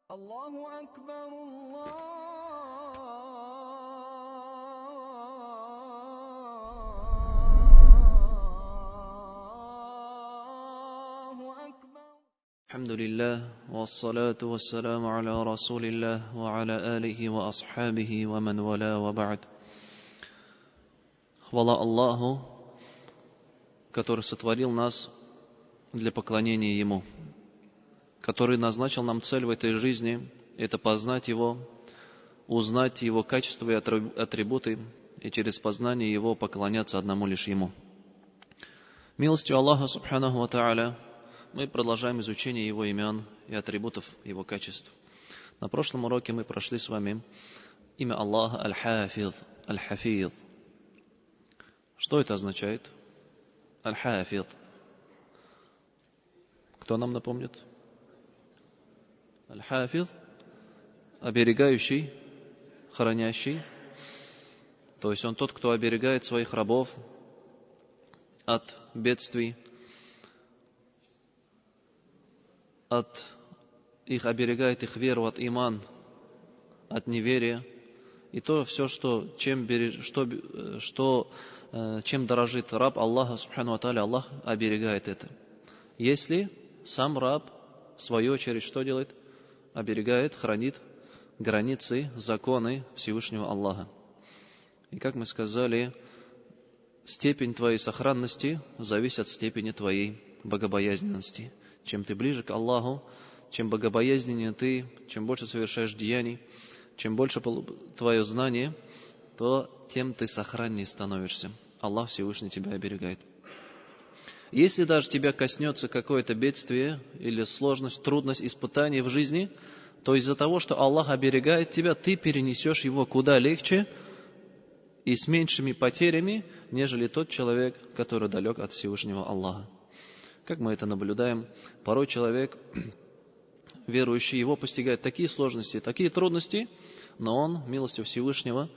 الله أكبر الله أكبر. الحمد لله والصلاة والسلام على رسول الله وعلى آله وأصحابه ومن والاه وبعد. Хвала Аллаху, который сотворил нас для поклонения Ему, который назначил нам цель в этой жизни – это познать Его, узнать Его качества и атрибуты, и через познание Его поклоняться одному лишь Ему. Милостью Аллаха Субханаху ва Тааля мы продолжаем изучение Его имен и атрибутов Его качеств. На прошлом уроке мы прошли с вами имя Аллаха Аль-Хафиз, Аль-Хафиз. Что это означает? Аль-Хафиз. Кто нам напомнит? Аль-Хафиз, оберегающий, хранящий. То есть он тот, кто оберегает своих рабов от бедствий, оберегает их веру от иман, от неверия. И то все, чем дорожит раб Аллаха Субхану ва Тааля, Аллах оберегает это. Если сам раб, в свою очередь, что делает? Оберегает, хранит границы, законы Всевышнего Аллаха. И как мы сказали, степень твоей сохранности зависит от степени твоей богобоязненности. Чем ты ближе к Аллаху, чем богобоязненнее ты, чем больше совершаешь деяний, чем больше твое знание, то тем ты сохраннее становишься. Аллах Всевышний тебя оберегает. Если даже тебя коснется какое-то бедствие или сложность, трудность, испытание в жизни, то из-за того, что Аллах оберегает тебя, ты перенесешь его куда легче и с меньшими потерями, нежели тот человек, который далек от Всевышнего Аллаха. Как мы это наблюдаем, порой человек, верующий, его постигают такие сложности, такие трудности, но он, милостью Всевышнего,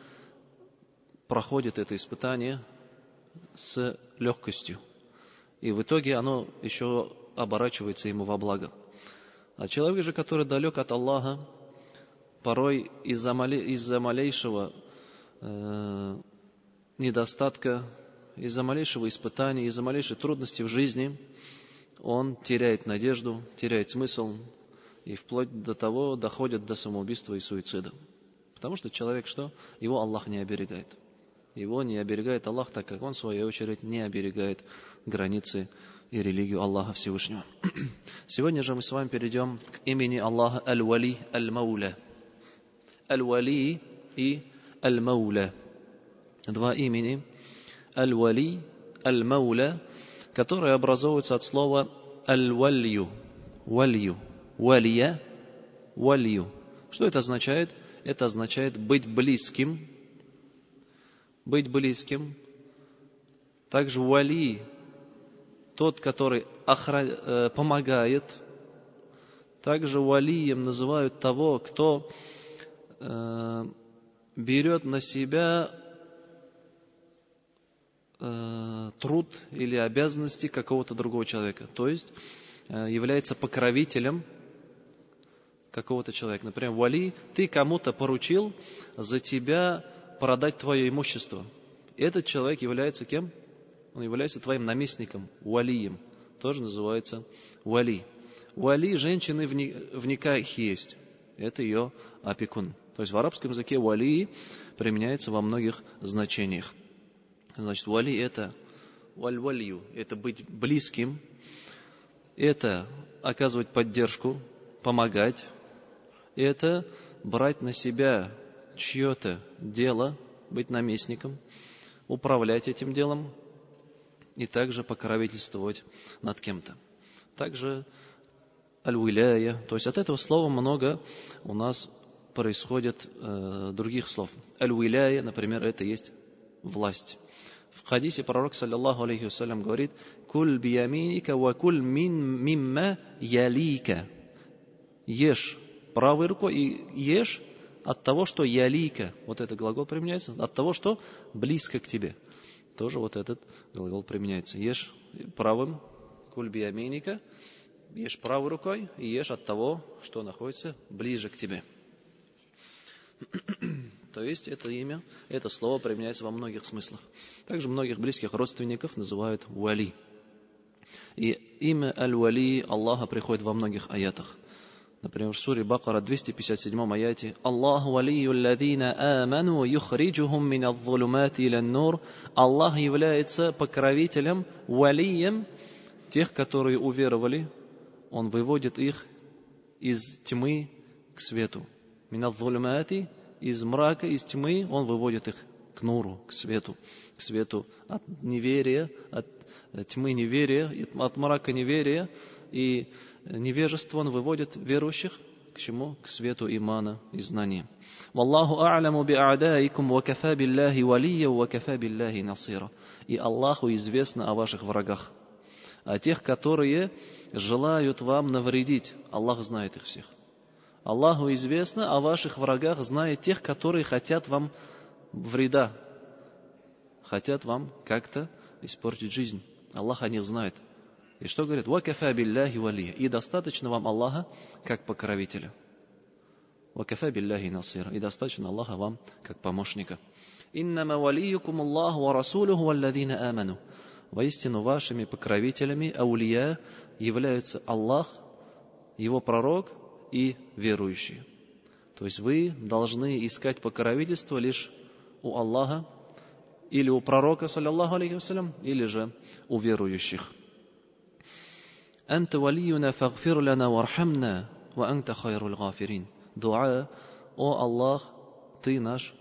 проходит это испытание с легкостью. И в итоге оно еще оборачивается ему во благо. А человек же, который далек от Аллаха, порой из-за малейшего недостатка, из-за малейшего испытания, из-за малейшей трудности в жизни, он теряет надежду, теряет смысл и вплоть до того доходит до самоубийства и суицида. Потому что человек что? Его Аллах не оберегает. Его не оберегает Аллах, так как он, в свою очередь, не оберегает границы и религию Аллаха Всевышнего. Сегодня же мы с вами перейдем к имени Аллаха Аль-Вали, Аль-Мауля. Аль-Вали и Аль-Мауля. Два имени. Аль-Вали, Аль-Мауля, которые образовываются от слова Аль-Валью. Валью. Валия. Валью. Что это означает? Это означает быть близким. Быть близким. Также вали, тот, который помогает. Также валием называют того, кто берет на себя труд или обязанности какого-то другого человека. То есть является покровителем какого-то человека. Например, вали, ты кому-то поручил за тебя продать твое имущество. Этот человек является кем? Он является твоим наместником, валием. Тоже называется вали. Вали женщины в никахе есть. Это ее опекун. То есть в арабском языке вали применяется во многих значениях. Значит, вали это валь-валью, это быть близким, это оказывать поддержку, помогать, это брать на себя чье-то дело, быть наместником, управлять этим делом и также покровительствовать над кем-то. Также аль-виляя, то есть от этого слова много у нас происходит других слов. Аль-виляя, например, это есть власть. В хадисе пророк, саллаллаху алейхи вассалям, говорит: «Куль бияминика ва куль мимма ялика». Ешь правой рукой и ешь от того, что ялика, вот этот глагол применяется, от того, что близко к тебе. Тоже вот этот глагол применяется. Ешь правым, куль бияминика, ешь правой рукой и ешь от того, что находится ближе к тебе. То есть это имя, это слово применяется во многих смыслах. Также многих близких родственников называют вали. И имя Аль-Вали Аллаха приходит во многих аятах. Например, в суре Бакара 257 аяте «Аллаху валию алладина аману юхриджухум мин адh-dhulumati иля ан-нур». Аллах является покровителем, валием тех, которые уверовали. Он выводит их из тьмы к свету. Мин адh-dhulumati, из мрака, из тьмы, он выводит их к нуру, к свету от неверия, от тьмы неверия, от мрака неверия и невежества он выводит верующих к чему? К свету имана и знания. Валлаху а'ламу би'а'даикум ва кафа биллахи валия ва кафа биллахи насира. И Аллаху известно о ваших врагах. А тех, которые желают вам навредить, Аллах знает их всех. Аллаху известно о ваших врагах, знает тех, которые хотят вам вреда, хотят вам как-то испортить жизнь. Аллах о них знает. И что говорит? «Вакафа билляхи валия». И достаточно вам Аллаха как покровителя. «Вакафа билляхи насира». И достаточно Аллаха вам как помощника. «Иннама валиюкум Аллаху ва расулюху валладина аману». Воистину вашими покровителями, аулия, являются Аллах, Его пророк и верующие. То есть вы должны искать покровительство лишь у Аллаха, или у пророка, саллаллаху алейхи вассалям, или же у верующих. «Анта валиюна фагфир лана вархамна, ва анта хайрул гафирин». Дуа: «О Аллах, Ты наш,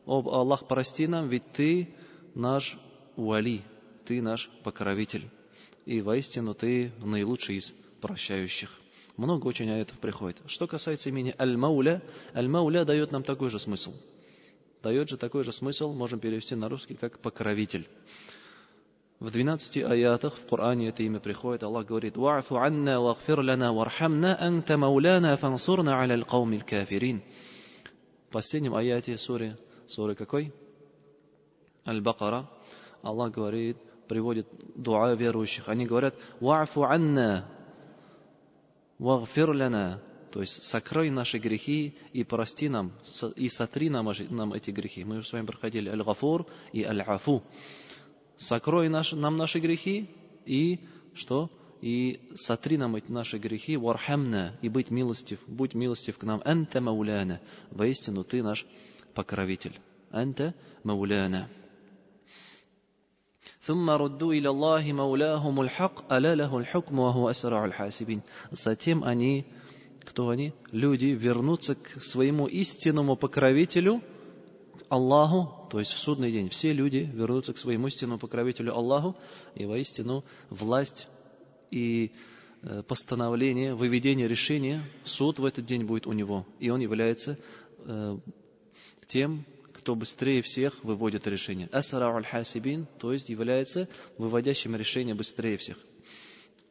о Аллах, прости нам, ведь Ты наш вали, Ты наш покровитель, и воистину Ты наилучший из прощающих». Много очень аятов приходит. Что касается имени Аль-Мауля, Аль-Мауля дает нам такой же смысл. Дает же такой же смысл, можем перевести на русский, как покровитель. В 12 аятах в Коране это имя приходит. Аллах говорит: «Ва'фу анна вагфир лана вархамна анта мауляна фансурна аля аль-каумил кафирин». В последнем аяте суры какой? Аль-Бакара. Аллах говорит, приводит дуа верующих. Они говорят: «Ва'фу анна вагфир лана». То есть сокрой наши грехи и прости нам, и сотри нам эти грехи. Мы уже с вами проходили Аль-Гафур и Аль-Афу. Сокрой нам наши грехи и что? И сотри нам эти наши грехи, вархамна, и будь милостив к нам. Анта мауляна, воистину Ты наш покровитель. Анта мауляна. ثم ردوا إلى الله مولاهم الحق ألا له الحكم وهو أسرع الحاسبين. Затем они, кто они? Люди вернутся к своему истинному покровителю, Аллаху, то есть в судный день. Все люди вернутся к своему истинному покровителю Аллаху, и воистину власть и постановление, выведение решения, суд в этот день будет у него. И он является тем, кто быстрее всех выводит решение. Асрау аль-хасибин, то есть является выводящим решение быстрее всех.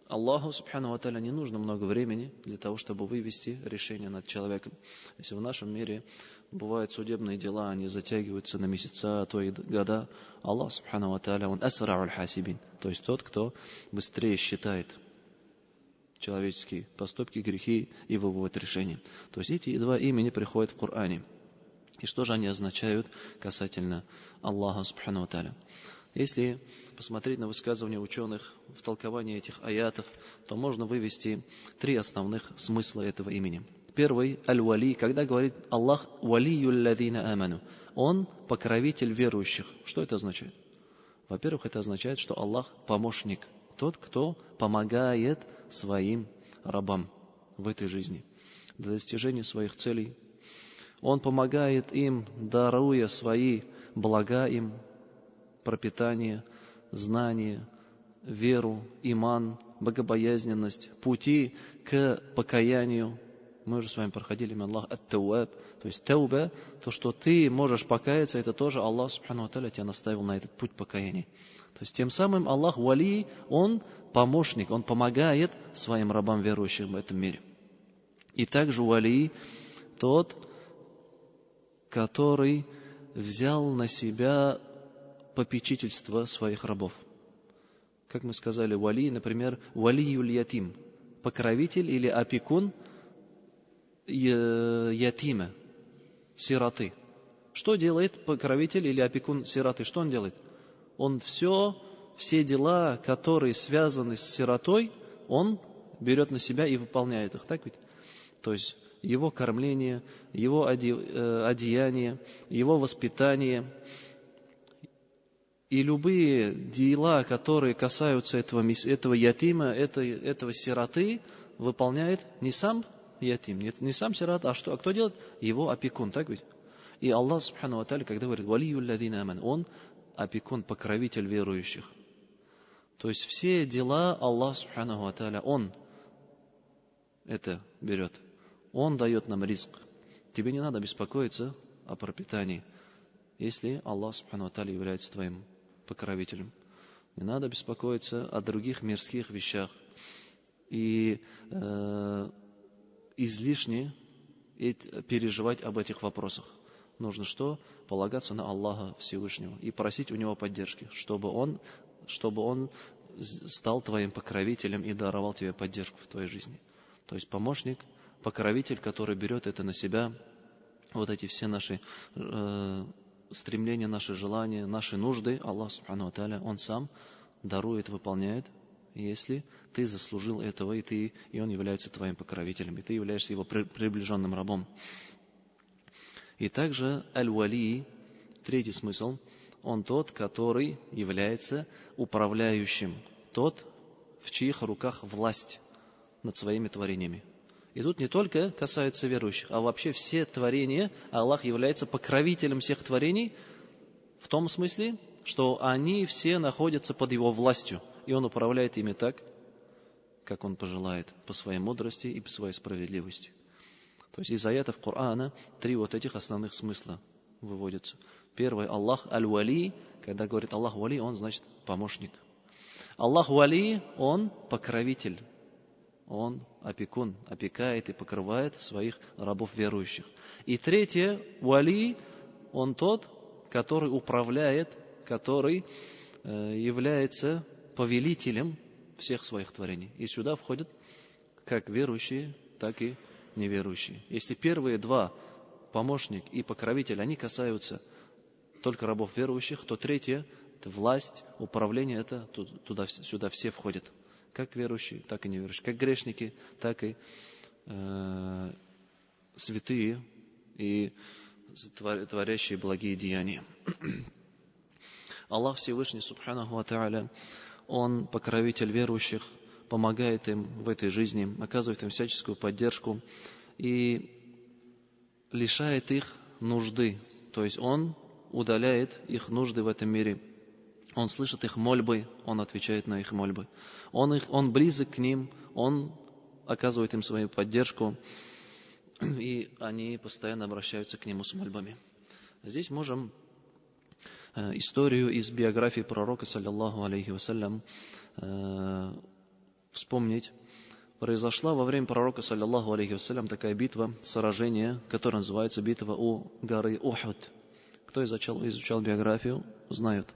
Аллаху, субхану ва тааля, не нужно много времени для того, чтобы вывести решение над человеком. Если в нашем мире бывают судебные дела, они затягиваются на месяца, а то и года, Аллах, субхану ва тааля, он асрау аль-хасибин, то есть тот, кто быстрее считает человеческие поступки, грехи и выводит решение. То есть эти два имени приходят в Коране. И что же они означают касательно Аллаха, субхану ва тааля? Если посмотреть на высказывания ученых в толковании этих аятов, то можно вывести три основных смысла этого имени. Первый, аль-вали, когда говорит Аллах валиюл ладина аману, Он покровитель верующих. Что это означает? Во-первых, это означает, что Аллах помощник, тот, кто помогает своим рабам в этой жизни для достижения своих целей. Он помогает им, даруя свои блага им, пропитание, знание, веру, иман, богобоязненность, пути к покаянию. Мы уже с вами проходили Аллах ат-Тауаб, то есть тауба, то, что ты можешь покаяться, это тоже Аллах, субхану ва тааля, тебя наставил на этот путь покаяния. То есть тем самым Аллах вали, Он помощник, Он помогает своим рабам верующим в этом мире. И также вали тот, который взял на себя попечительство своих рабов. Как мы сказали, вали, например, валиюль ятим, покровитель или опекун ятима, сироты. Что делает покровитель или опекун сироты? Что он делает? Он все дела, которые связаны с сиротой, он берет на себя и выполняет их. Так ведь? То есть его кормление, его одеяние, его воспитание и любые дела, которые касаются этого ятима, этого сироты, выполняет не сам ятим, не сам сирота, а кто делает? Его опекун. Так ведь? И Аллах, субхану ва тааля, когда говорит «Валию лладина аман», он опекун, покровитель верующих. То есть все дела Аллах, субхану ва тааля, он это берет. Он дает нам ризк. Тебе не надо беспокоиться о пропитании, если Аллах, субхану ва тааля, является твоим покровителем. Не надо беспокоиться о других мирских вещах. И излишне переживать об этих вопросах. Нужно что? Полагаться на Аллаха Всевышнего и просить у Него поддержки, чтобы Он стал твоим покровителем и даровал тебе поддержку в твоей жизни. То есть помощник, покровитель, который берет это на себя, вот эти все наши стремления, наши желания, наши нужды, Аллах Субхану ва Тааля, Он сам дарует, выполняет, если ты заслужил этого, и Он является твоим покровителем, и ты являешься Его приближенным рабом. И также аль-вали, третий смысл, он тот, который является управляющим, тот, в чьих руках власть над своими творениями. И тут не только касается верующих, а вообще все творения, Аллах является покровителем всех творений, в том смысле, что они все находятся под Его властью, и Он управляет ими так, как Он пожелает, по своей мудрости и по своей справедливости. То есть из аятов Корана 3 вот этих основных смысла выводятся. Первый, Аллах аль-вали, когда говорит Аллах вали, Он значит помощник. Аллах вали, Он покровитель, Он опекун, опекает и покрывает своих рабов верующих. И третье, вали, Он тот, который управляет, который является повелителем всех своих творений. И сюда входят как верующие, так и неверующие. Если первые два, помощник и покровитель, они касаются только рабов верующих, то третье, это власть, управление, это сюда все входят. Как верующие, так и неверующие. Как грешники, так и святые и творящие благие деяния. Аллах Всевышний, Субханаху ва Тааля, Он покровитель верующих, помогает им в этой жизни, оказывает им всяческую поддержку и лишает их нужды. То есть Он удаляет их нужды в этом мире. Он слышит их мольбы, Он отвечает на их мольбы. Он близок к ним, Он оказывает им свою поддержку, и они постоянно обращаются к Нему с мольбами. Здесь можем историю из биографии пророка, саллиллаху алейхи вассалям, вспомнить. Произошла во время пророка, саллиллаху алейхи вассалям, такая битва, сражение, которое называется битва у горы Ухуд. Кто изучал биографию, знают.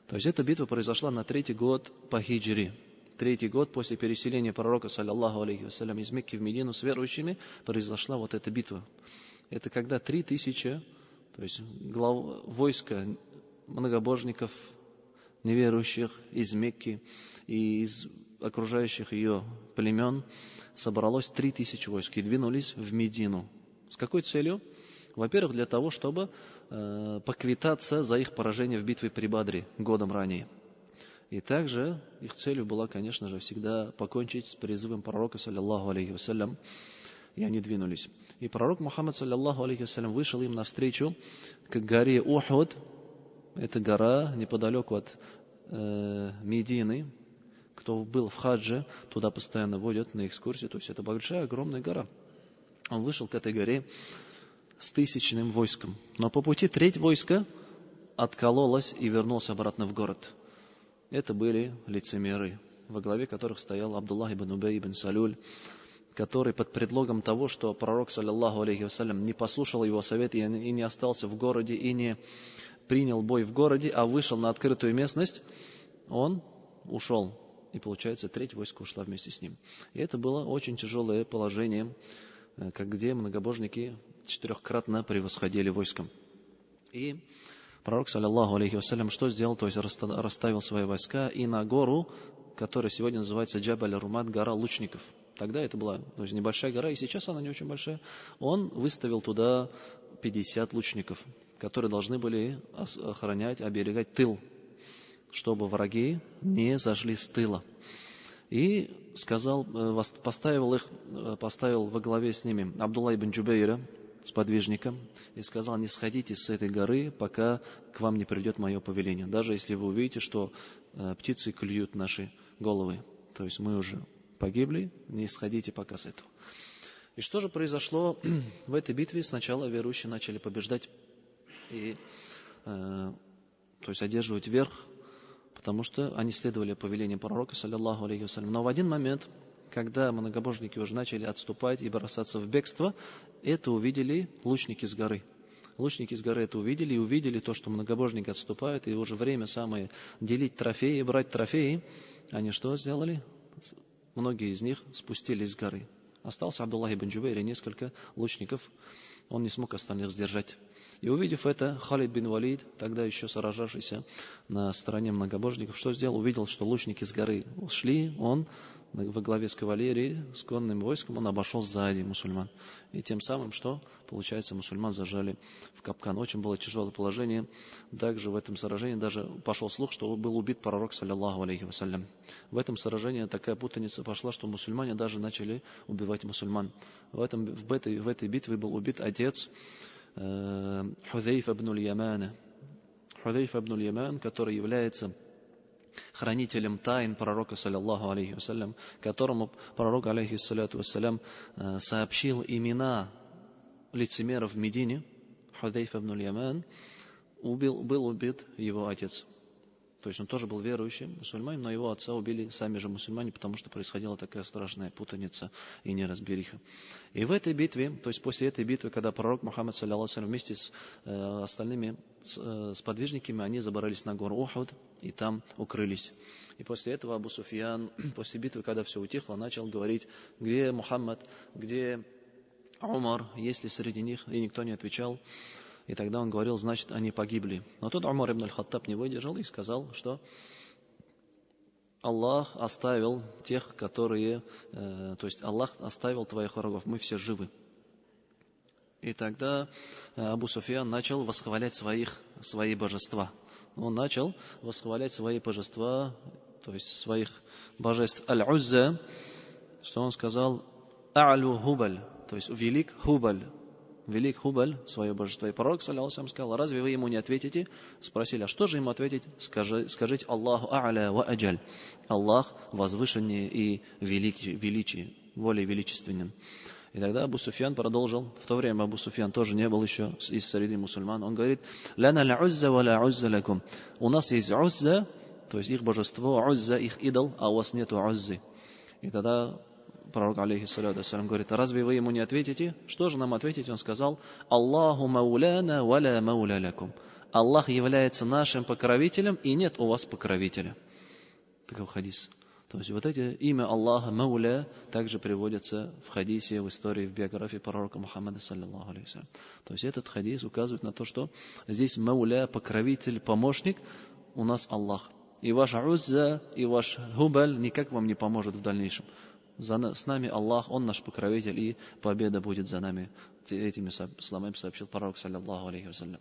То есть эта битва произошла на 3-й год по хиджри. 3-й год после переселения пророка, саллиллаху алейхи вассалям, из Мекки в Медину с верующими, произошла вот эта битва. Это когда 3000, то есть войска многобожников, неверующих из Мекки и из окружающих ее племен собралось 3000 войск и двинулись в Медину. С какой целью? Во-первых, для того, чтобы поквитаться за их поражение в битве при Бадре годом ранее. И также их целью была, конечно же, всегда покончить с призывом пророка, саллиллаху алейхи вассалям, и они двинулись. И пророк Мухаммад, саллиллаху алейхи вассалям, вышел им навстречу к горе Ухуд. Это гора неподалеку от Медины. Кто был в хадже, туда постоянно водят на экскурсии. То есть это большая, огромная гора. Он вышел к этой горе с 1000-ным войском. Но по пути треть войска откололась и вернулась обратно в город. Это были лицемеры, во главе которых стоял Абдуллах ибн Убей ибн Салюль, который под предлогом того, что пророк, саллиллаху алейхи вассалям, не послушал его совет и не остался в городе, и не принял бой в городе, а вышел на открытую местность, он ушел и, получается, треть войска ушла вместе с ним. И это было очень тяжелое положение, где многобожники 4-кратно превосходили войском. И пророк, саллаллаху алейхи вассалям, что сделал? То есть расставил свои войска и на гору, которая сегодня называется Джабаль-Румат, гора лучников. Тогда это была, то есть, небольшая гора, и сейчас она не очень большая. Он выставил туда 50 лучников, которые должны были охранять, оберегать тыл, чтобы враги не зашли с тыла. И сказал, поставил во главе с ними Абдулла ибн Джубейра, сподвижником, и сказал: не сходите с этой горы, пока к вам не придет мое повеление. Даже если вы увидите, что птицы клюют наши головы. То есть мы уже погибли, не сходите пока с этого. И что же произошло в этой битве? Сначала верующие начали побеждать и то есть одерживать верх, потому что они следовали повелению пророка, саллаллаху алейхи вассалям. Но в один момент, когда многобожники уже начали отступать и бросаться в бегство, это увидели лучники с горы. Лучники с горы это увидели и увидели то, что многобожники отступают, и уже время самое делить трофеи, брать трофеи. Они что сделали? Многие из них спустились с горы. Остался Абдуллах ибн Джубейр и несколько лучников. Он не смог остальных сдержать. И увидев это, Халид бин Валид, тогда еще сражавшийся на стороне многобожников, что сделал? Увидел, что лучники с горы ушли, он во главе с кавалерией, с конным войском, он обошел сзади мусульман. И тем самым, что, получается, мусульман зажали в капкан. Очень было тяжелое положение. Также в этом сражении даже пошел слух, что был убит пророк, саллаллаху алейхи вассалям. В этом сражении такая путаница пошла, что мусульмане даже начали убивать мусульман. В этой битве был убит отец Хузайфа ибн аль-Ямана. Хузайфа ибн аль-Яман, который является хранителем тайн пророка, саллаллаху алейхи вассалям, которому пророк, алейхиссаляту вассалям, сообщил имена лицемеров в Медине. Хузайфа ибн аль-Яман, был убит его отец. То есть он тоже был верующим мусульманин, но его отца убили сами же мусульмане, потому что происходила такая страшная путаница и неразбериха. И в этой битве, то есть после этой битвы, когда пророк Мухаммад, саллаллаху алейхи вассалям, вместе с остальными сподвижниками, они забрались на гору Ухуд и там укрылись. И после этого Абу Суфьян, после битвы, когда все утихло, начал говорить: где Мухаммад, где Умар, есть ли среди них, и никто не отвечал. И тогда он говорил: значит, они погибли. Но тут Умар ибн аль-Хаттаб не выдержал и сказал, что Аллах оставил тех, которые... то есть Аллах оставил твоих врагов, мы все живы. И тогда Абу Суфьян начал восхвалять свои божества. Он начал восхвалять свои божества, то есть своих божеств. Аль-Узза, что он сказал: А'лю Хубаль, то есть велик Хубаль. Велик Хубаль, свое божество. И пророк, саллаллаху алейхи вассалям, сказал: разве вы ему не ответите? Спросили: а что же ему ответить? Скажите: Аллаху а'ля ва аджаль. Аллах возвышеннее и величие, более величественен. И тогда Абу Суфьян продолжил. В то время Абу Суфьян тоже не был еще из среды мусульман. Он говорит: лана ла узза ва ла узза лакум. У нас есть Узза, то есть их божество, Узза, их идол, а у вас нету Уззы. И тогда пророк, алейхиссалату вассалям, говорит: разве вы ему не ответите? Что же нам ответить? Он сказал: Аллаху мауляна ва ла мауля лакум. Аллах является нашим покровителем, и нет у вас покровителя. Такой хадис. То есть вот это имя Аллаха, Мауля, также приводится в хадисе, в истории, в биографии пророка Мухаммада, саллаллаху алейхи вассалям. То есть этот хадис указывает на то, что здесь Мауля, покровитель, помощник, у нас Аллах. И ваш Узза, и ваш Хубаль никак вам не поможет в дальнейшем. С нами Аллах, Он наш покровитель, и победа будет за нами. Этими словами сообщил пророк, саллаллаху алейхи вассалям.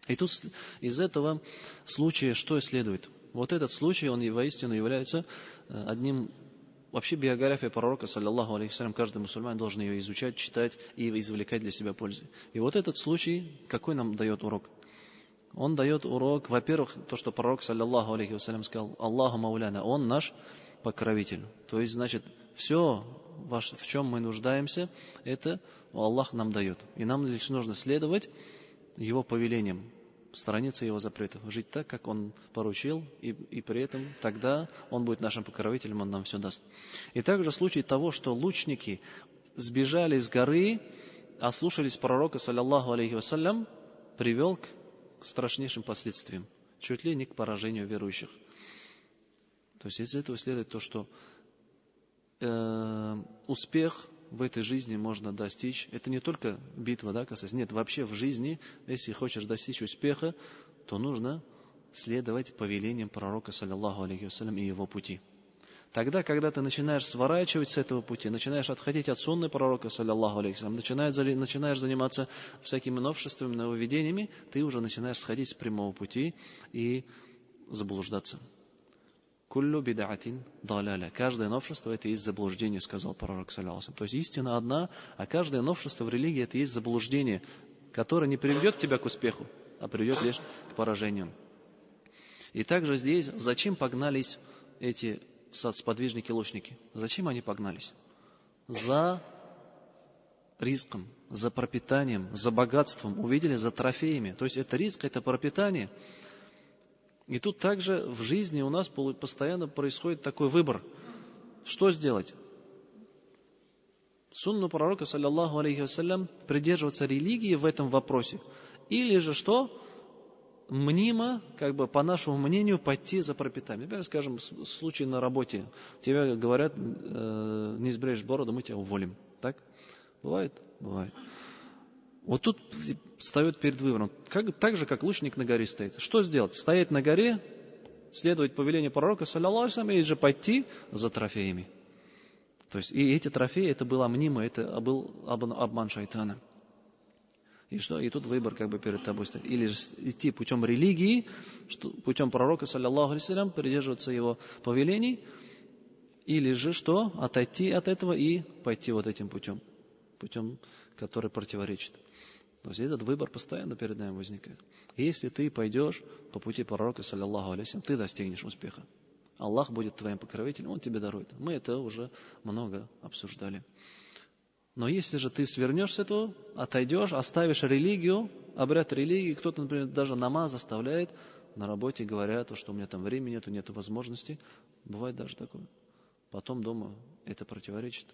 И тут из этого случая что следует? Вот этот случай, он воистину является одним... Вообще биография пророка, саллаллаху алейхи вассалям, каждый мусульман должен ее изучать, читать и извлекать для себя пользу. И вот этот случай, какой нам дает урок? Он дает урок, во-первых, то, что пророк, саллаллаху алейхи вассалям, сказал: Аллаху мауляна, Он наш покровитель. То есть, значит, все, в чем мы нуждаемся, это Аллах нам дает. И нам лишь нужно следовать Его повелениям, сторониться Его запретов, жить так, как Он поручил, и при этом тогда Он будет нашим покровителем, Он нам все даст. И также случай того, что лучники сбежали с горы, ослушались пророка, саллаллаху алейхи вассалям, привел к страшнейшим последствиям, чуть ли не к поражению верующих. То есть из этого следует то, что успех в этой жизни можно достичь. Это не только битва, да, касается. Нет, вообще в жизни, если хочешь достичь успеха, то нужно следовать повелениям пророка, саллаллаху алейхи вассалям, и его пути. Тогда, когда ты начинаешь сворачивать с этого пути, начинаешь отходить от сунны пророка, саллаллаху алейхи вассалям, начинаешь заниматься всякими новшествами, нововведениями, ты уже начинаешь сходить с прямого пути и заблуждаться. Куллю бид'атин далаля. Каждое новшество это есть заблуждение, сказал пророк, саллаллаху алейхи вассалям. То есть истина одна, а каждое новшество в религии это есть заблуждение, которое не приведет тебя к успеху, а приведет лишь к поражению. И также здесь, зачем погнались эти сподвижники-лучники? Зачем они погнались? За риском, за пропитанием, за богатством, увидели, за трофеями. То есть это риск, это пропитание. И тут также в жизни у нас постоянно происходит такой выбор. Что сделать? Сунну пророка, саллаллаху алейхи вассалям, придерживаться религии в этом вопросе. Или же что? Мнимо, по нашему мнению, пойти за пропитанием. Например, скажем, в случае на работе. Тебе говорят, не сбреешь бороду, мы тебя уволим. Так? Бывает? Бывает. Вот тут встает перед выбором. Так же, как лучник на горе стоит. Что сделать? Стоять на горе, следовать повелению пророка, саллаллаху алейхи ва саллям, или же пойти за трофеями. То есть, и эти трофеи, это было мнимо, это был обман шайтана. И что? И тут выбор перед тобой стоит. Или же идти путем религии, путем пророка, саллаллаху алейхи ва саллям, придерживаться его повелений, или же что? Отойти от этого и пойти вот этим путем, который противоречит. То есть этот выбор постоянно перед нами возникает. И если ты пойдешь по пути пророка, саллаллаху алейхи ва саллям, ты достигнешь успеха. Аллах будет твоим покровителем, Он тебе дарует. Мы это уже много обсуждали. Но если же ты свернешь с этого, отойдешь, оставишь религию, обряд религии, кто-то, например, даже намаз оставляет, на работе говорят, что у меня там времени нету возможности. Бывает даже такое. Потом дома это противоречит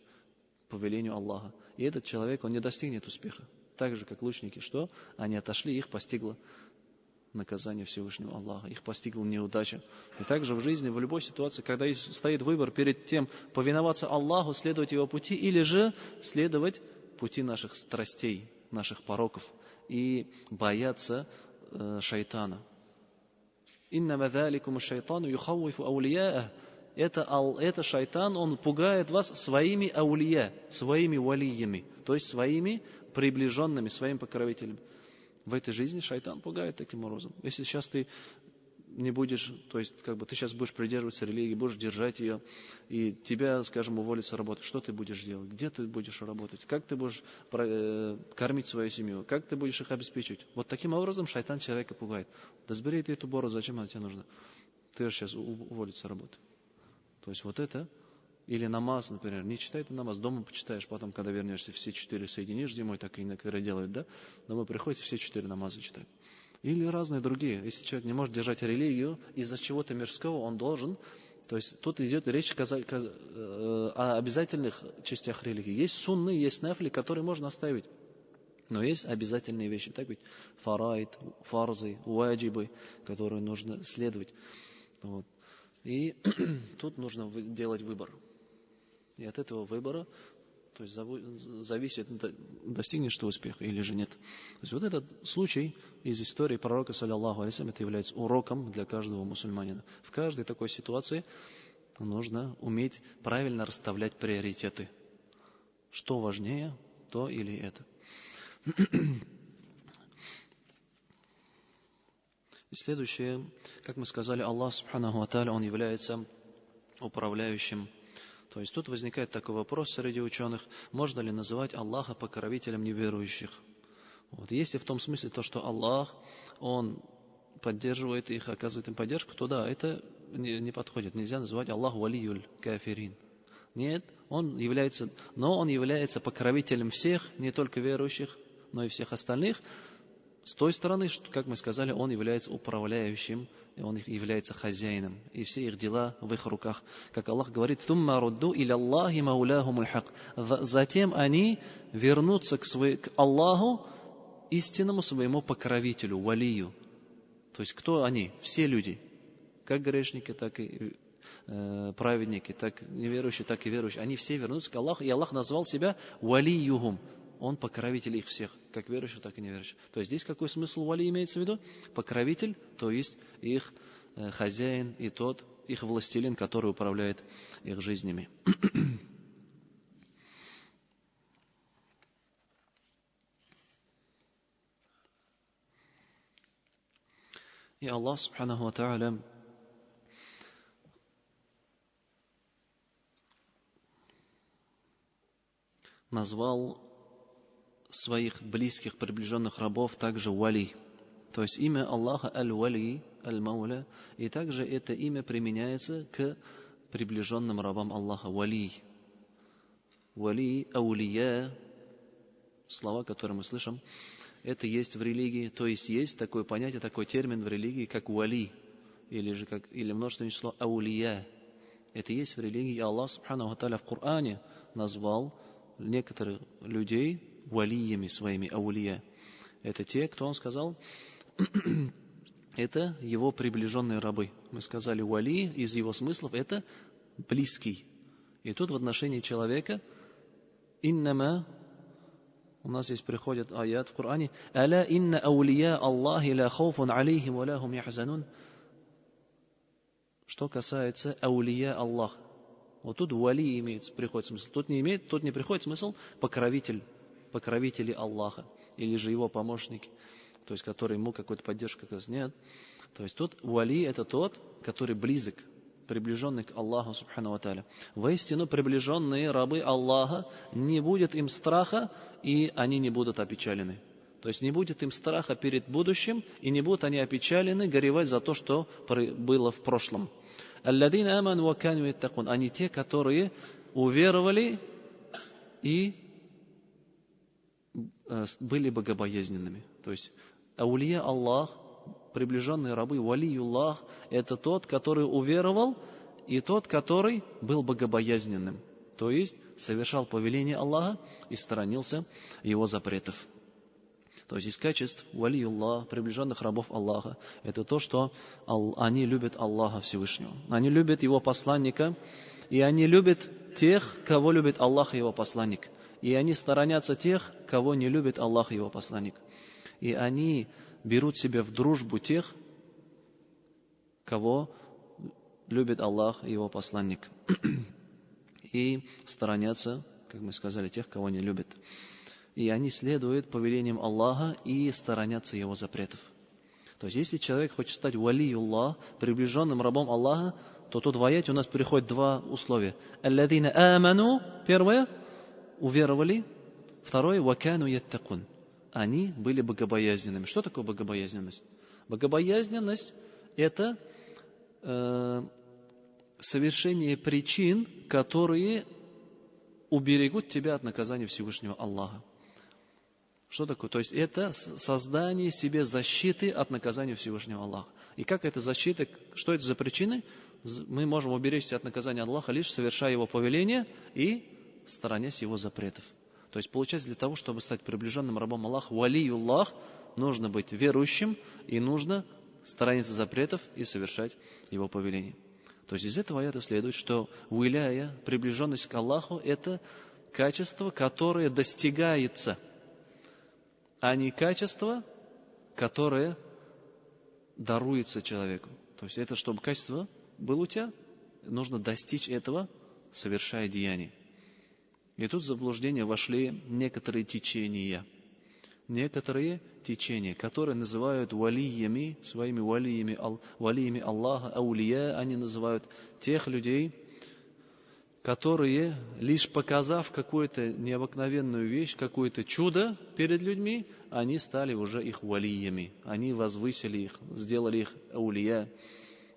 повелению Аллаха. И этот человек, он не достигнет успеха. Так же, как лучники, что? Они отошли, их постигло наказание Всевышнего Аллаха, их постигла неудача. И также в жизни, в любой ситуации, когда стоит выбор перед тем, повиноваться Аллаху, следовать Его пути, или же следовать пути наших страстей, наших пороков, и бояться шайтана. «Иннама заликуму шайтану юхауифу аулияа». Это шайтан, он пугает вас своими аулия, своими валиями, то есть своими приближенными, своими покровителями. В этой жизни шайтан пугает таким образом. Если сейчас ты не будешь, то есть ты сейчас будешь придерживаться религии, будешь держать ее, и тебя, скажем, уволят с работы, что ты будешь делать? Где ты будешь работать? Как ты будешь кормить свою семью? Как ты будешь их обеспечивать? Вот таким образом шайтан человека пугает. Да сбери ты эту бороду, зачем она тебе нужна? Ты же сейчас уволят с работы. То есть вот это, или намаз, например, не читай ты намаз, дома почитаешь, потом, когда вернешься, все 4 соединишь зимой, так и некоторые делают, да? Домой приходите, все 4 намаза читать. Или разные другие. Если человек не может держать религию из-за чего-то мирского, он должен, то есть тут идет речь о обязательных частях религии. Есть сунны, есть нафли, которые можно оставить. Но есть обязательные вещи, так ведь? Фарайд, фарзы, ваджибы, которые нужно следовать. Вот. И тут нужно делать выбор. И от этого выбора, то есть зависит, достигнешь ты успеха или же нет. То есть вот этот случай из истории пророка, саллаллаху алейхи ва саллям, это является уроком для каждого мусульманина. В каждой такой ситуации нужно уметь правильно расставлять приоритеты. Что важнее, то или это. И следующее, как мы сказали, Аллах субханаху ва тааля, Он является управляющим. То есть тут возникает такой вопрос среди ученых, можно ли называть Аллаха покровителем неверующих? Вот. Если в том смысле то, что Аллах, Он поддерживает их, оказывает им поддержку, то да, это не подходит. Нельзя называть Аллах валиюль кафирин. Нет, Он является покровителем всех, не только верующих, но и всех остальных. С той стороны, что, как мы сказали, Он является управляющим, и Он является хозяином, и все их дела в их руках. Как Аллах говорит, «Thumma рудду иля Аллахи маулахумуль хак». Затем они вернутся к Аллаху, истинному своему покровителю, валию. То есть кто они? Все люди, как грешники, так и праведники, так неверующие, так и верующие, они все вернутся к Аллаху, и Аллах назвал себя валиюхум. Он покровитель их всех, как верующих, так и неверующих. То есть здесь какой смысл вали имеется в виду? Покровитель, то есть их хозяин и тот, их властелин, который управляет их жизнями. И Аллах, субханаху ва тааля, назвал своих близких, приближенных рабов также вали. То есть имя Аллаха аль-Вали, аль-Мауля, и также это имя применяется к приближенным рабам Аллаха, вали. Вали, аулия, слова, которые мы слышим, это есть в религии, то есть есть такое понятие, такой термин в религии, как вали, или множественное число аулия. Это есть в религии, и Аллах, субханаху ва тааля, в Коране назвал некоторых людей валиями своими, аулия. Это те, кто он сказал, это его приближенные рабы. Мы сказали, вали, из его смыслов, это близкий. И тут в отношении человека, иннама, у нас здесь приходит аят в Коране, аля инна аулия Аллахи ла хауфун алейхим ва ла хум яхзанун. Что касается аулия Аллах. Вот тут вали приходит смысл. Тут не приходит смысл покровители Аллаха, или же его помощники, то есть который ему какую-то поддержку оказывает. Нет. То есть тут вали это тот, который близок, приближенный к Аллаху, субхану ва тааля. Воистину, приближенные рабы Аллаха, не будет им страха, и они не будут опечалены. То есть не будет им страха перед будущим, и не будут они опечалены, горевать за то, что было в прошлом. Алладина аману ва кану яттакун. Они те, которые уверовали и были богобоязненными. То есть аулия Аллах, приближенные рабы, валиюллах, это тот, который уверовал, и тот, который был богобоязненным. То есть совершал повеление Аллаха и сторонился его запретов. То есть из качеств валиюллах, приближенных рабов Аллаха, это то, что они любят Аллаха Всевышнего. Они любят его посланника, и они любят тех, кого любит Аллах и его посланник. И они сторонятся тех, кого не любит Аллах и его посланник. И они берут себе в дружбу тех, кого любит Аллах и его посланник. И сторонятся, как мы сказали, тех, кого не любят. И они следуют повелениям Аллаха и сторонятся его запретов. То есть, если человек хочет стать валиюллах, приближенным рабом Аллаха, то тут в аяте у нас приходят два условия. Алладина аману, первое, уверовали. Второе, вакану яттакун. Они были богобоязненными. Что такое богобоязненность? Богобоязненность – это совершение причин, которые уберегут тебя от наказания Всевышнего Аллаха. Что такое? То есть это создание себе защиты от наказания Всевышнего Аллаха. И как эта защита, что это за причины? Мы можем уберечься от наказания Аллаха, лишь совершая его повеление и сторонясь его запретов. То есть получается, для того, чтобы стать приближенным рабом Аллаха, валиюллах, нужно быть верующим и нужно сторониться запретов и совершать его повеление. То есть из этого аята следует, что уиляя, приближенность к Аллаху, это качество, которое достигается, а не качество, которое даруется человеку. То есть это, чтобы качество было у тебя, нужно достичь этого, совершая деяние. И тут в заблуждение вошли некоторые течения, которые называют валиями, своими валиями Аллаха, аулия, они называют тех людей, которые, лишь показав какую-то необыкновенную вещь, какое-то чудо перед людьми, они стали уже их валиями, они возвысили их, сделали их аулия.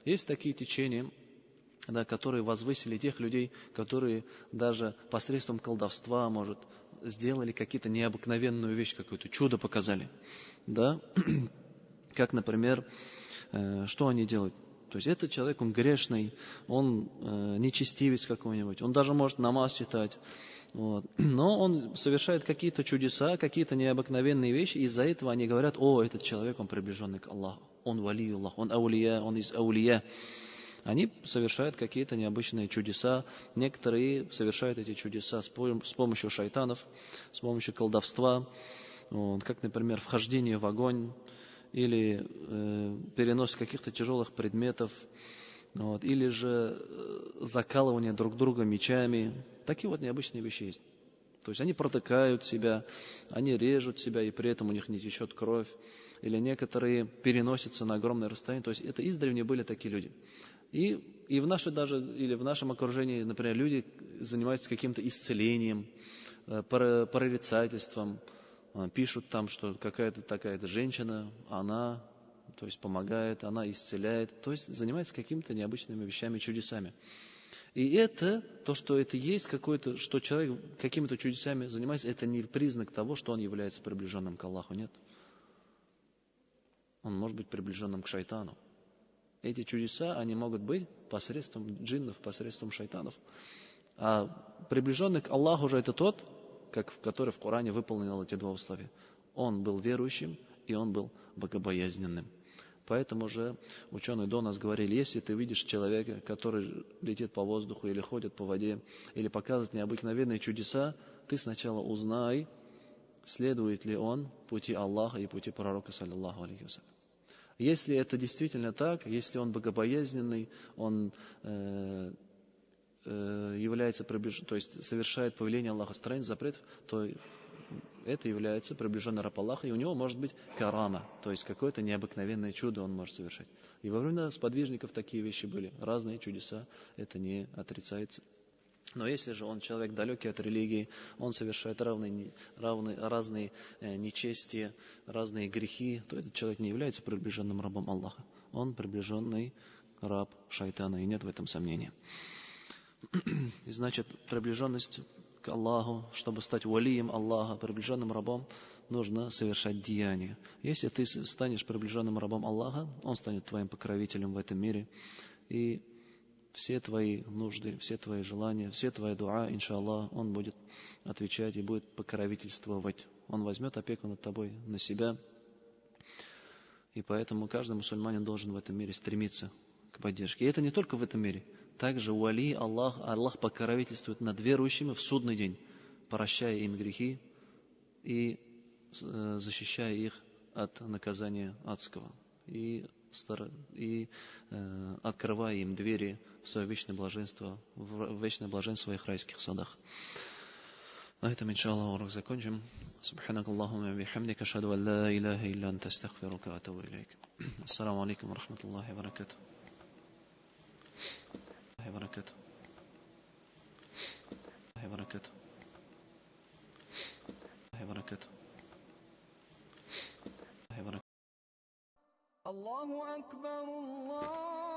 Есть такие течения, да, которые возвысили тех людей, которые даже посредством колдовства, может, сделали какие-то необыкновенную вещь, какое-то чудо показали. Да? Как, например, что они делают? То есть этот человек, он грешный, он нечестивец какой-нибудь, он даже может намаз читать. Вот. Но он совершает какие-то чудеса, какие-то необыкновенные вещи, и из-за этого они говорят: о, этот человек, он приближенный к Аллаху, он валиюллах, он аулия, он из аулия. Они совершают какие-то необычные чудеса. Некоторые совершают эти чудеса с помощью шайтанов, с помощью колдовства, вот, как, например, вхождение в огонь или перенос каких-то тяжелых предметов, вот, или же закалывание друг друга мечами. Такие вот необычные вещи есть. То есть они протыкают себя, они режут себя, и при этом у них не течет кровь. Или некоторые переносятся на огромное расстояние. То есть это издревле были такие люди. И в нашем окружении, например, люди занимаются каким-то исцелением, прорицательством. Пишут там, что какая-то такая-то женщина, она, то есть помогает, она исцеляет. То есть занимается какими-то необычными вещами, чудесами. И это, то, что это есть какое-то, что человек какими-то чудесами занимается, это не признак того, что он является приближенным к Аллаху, нет. Он может быть приближенным к шайтану. Эти чудеса, они могут быть посредством джиннов, посредством шайтанов. А приближенный к Аллаху же это тот, который в Коране выполнил эти два условия. Он был верующим, и он был богобоязненным. Поэтому же ученые до нас говорили, если ты видишь человека, который летит по воздуху или ходит по воде, или показывает необыкновенные чудеса, ты сначала узнай, следует ли он пути Аллаха и пути пророка, саллаллаху алейхи вассалям. Если это действительно так, если он богобоязненный, он является приближенным, то есть совершает повеление Аллаха, страниц запретов, то это является приближенный раб Аллаха, и у него может быть карама, то есть какое-то необыкновенное чудо он может совершать. И во время сподвижников такие вещи были, разные чудеса, это не отрицается. Но если же он человек далекий от религии, он совершает разные нечестия, разные грехи, то этот человек не является приближенным рабом Аллаха. Он приближенный раб шайтана, и нет в этом сомнения. И значит, приближенность к Аллаху, чтобы стать валием Аллаха, приближенным рабом, нужно совершать деяния. Если ты станешь приближенным рабом Аллаха, он станет твоим покровителем в этом мире, и все твои нужды, все твои желания, все твои дуа, иншаллах, он будет отвечать и будет покровительствовать. Он возьмет опеку над тобой на себя. И поэтому каждый мусульманин должен в этом мире стремиться к поддержке. И это не только в этом мире. Также вали Аллах покровительствует над верующими в судный день, прощая им грехи и защищая их от наказания адского. И открывая им двери в свое вечное блаженство, в вечное блаженство в своих райских садах. На этом, иншаллах, урок закончим. Субханак Аллахумма бихамдика, ашхаду ан ла илаха илля анта, астагфирука ва атубу илейк. Ассаламу алейкум ва рахматуллахи ва баракатух. الله أكبر الله